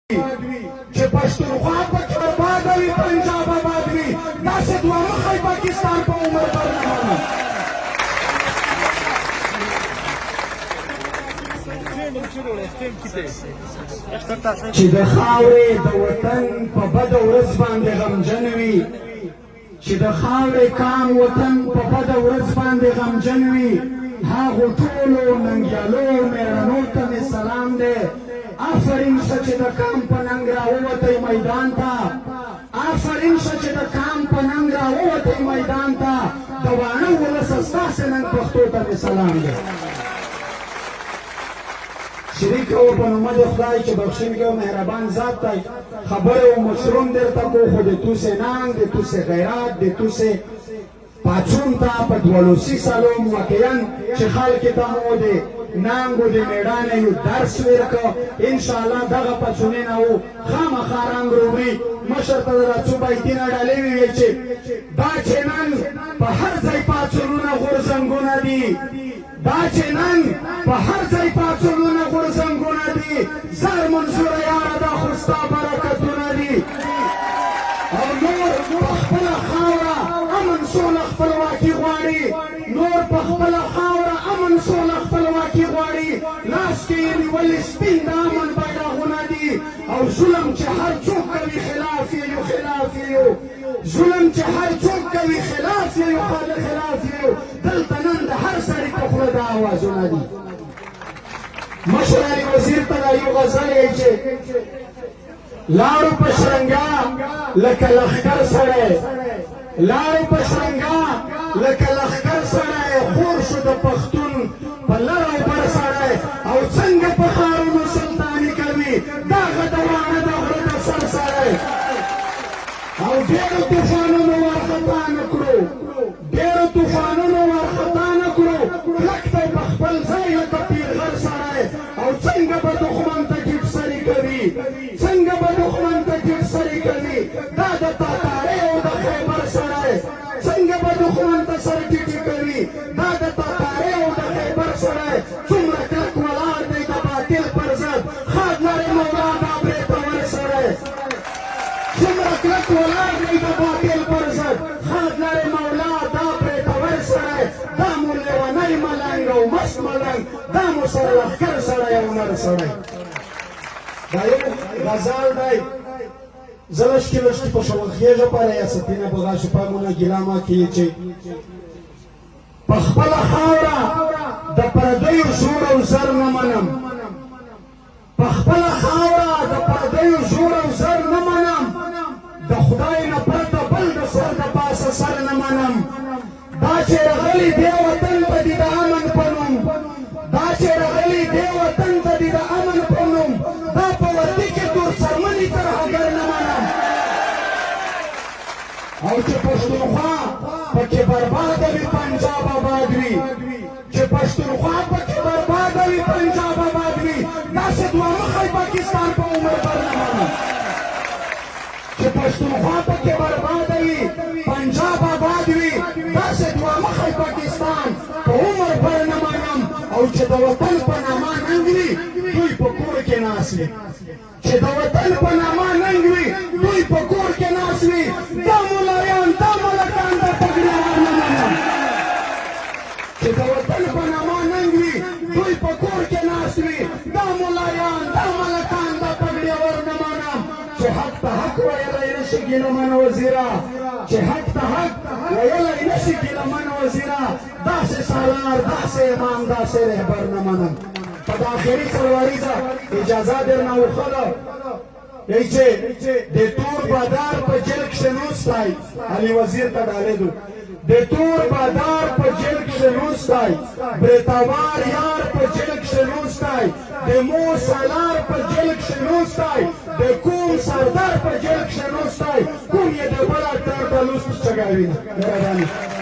چې پښتونخوا پکې آباد وي پنجاب آباد وي داسې دوه مخی پاکستان په عمر بر نه منم. چې د خاورې د وطن په بده ورځ باندې غمجن وي، چې د خاورې کام وطن په بده ورځ باندې غمجن وي، هغو ټولو ننګیالو مېړنو ته مې سلام دی. آفرین شه چې د کام په ننګ راووتی میدان ته، آفرین شه چې د کام په ننګ راووتی میدان ته. د واڼه ولسه ستاسې نن پښتو ته مې سلام دی. شریک او په نومه د خدای چې بخښونکی او مهربان ذات دی. خبره و مشروم درته کو خو د توسې ننګ د توسې غیرت د توسې پاڅون ته په دولسي سالو موقعا چې خلکې ته مو د ننګو د میړانې یو درس ورکړه. انشاءالله دغه پاڅونونه و خامخا رنګ روړي. مشر ته را څو بیتونه ډالې وویل چې دا چې نن په هر ځای پاڅونونه غورځنګونه دي، دا چې نن په هر ځای پاڅونونه غورځنګونه دي، زر منصوره یاره دا خو ستا برکتونه دي. او نور په خپله خاوره امن سوله خپلواکي غواړي، نور په خپله خاوره امن سوله خپلواکي غواړي. لاس کې یې نیولې سپین د امن بیرغونه دي. او ظلم چې هر څوک کوي خلاف یې یو خلاف یې یو، ظلم چې هر څوک کوي خلاف یې یو خلاف یې یو. دلته نن د هر سړي په خوله دا اوازونه دي. مشر علي وزیر ته دا یو غزل یې چې لاړو په شرنګا لکه لښکر سړی، لاړو په شرنګا لکه لښکر سړی، خور شو د پښتون په لر او بر سړی. او څنګه په ښارونو سلطاني کوي دغه د واڼه د غره د سر سړی. او ډېرو طوفانونو وارخطا نه کړو، ډېرو طوفانونو وارخطا نه کړو، کلک دی په خپل ځای لکه پیرغر سړی. او څنګه به دښمن ته ټیټ سري کوي، څنګه به دښمن ته ټیټ سري کوي، دا د تاتارۍ او د خیبر سړی. څنګه به دښمن ته سر ټیټې کوي، دا د تاتارۍ او د خیبر سړی. څومره کلک ولاړ دی د باطل پر ضد، ښاد لرې مولا دا برېتور سړی. څومره کلک ولاړ دی د باطل پر ضد، ښاد لرې مولا دا برېتور سړی. دا مو لیونی ملنګ او مست ملنګ، دا مو سره لښکر سړی او نر سړی. دا یو غزل دی. زه لږکې لږکې په شوخېږه په ریاستینه په غاشو پامونه ګیله مه کړي چې په خپله خاوره د پردیو زور او زر نه منم، په خپله خاوره د پردیو زور او زر نه منم، د خدای نه پرته بل د سر د پاسه سر نه منم. دا چې راغلي دې وطن ته دي د امن په نوم، دا چې راغلي دې وطن ته دي د امن په نوم، دا په وطي کې تور څرمنې ترهګر نه منم. او چې پښتونخوا پکې برباده وي پنجاب آباد وي، چې پښتونخوا پکې برباده وي پنجاب آباد وي، داسې دوه مخی پاکستان په عمر بر نه منم. چې پښتونخوا پکې برباده وي پنجاب آباد وي، داسې دوه مخی پاکستان په عمر بر نه منم. او چې د وطن په نامه ننګ وي دوی په کور کې ناست وي، چې د وطن په نامه ننګ وي دوی په کور کې ناست وي. دا ملایان دا ملکان دا پګړیوال نه منم، چې د وطن په نامه ننګ وي دوی په کور کې ناست وي. دا ملایان دا ملکان دا پګړیوال نه منم. چې حق ته حق ویلی نشي ګیلمن وزیره، چې حق ته حق ویلی نشي ګیلمن وزیره، داسې سالار داسې امام داسې رهبر نه منم. په داخلي سرواریزه اجازه درنه وښله ای چې د تور بادار په جیل کښې نوستی، علي وزیر ته ډالۍ دو، د تور بادار په جیل کښې نوستی، برېتوار یار په جیل کښې نوستی، د مو سالار په جیل کښې نوستی، د کوم سردار په جیل کښې نوستی، کوم یې د بل اکټر ته لوست چګاوي نه.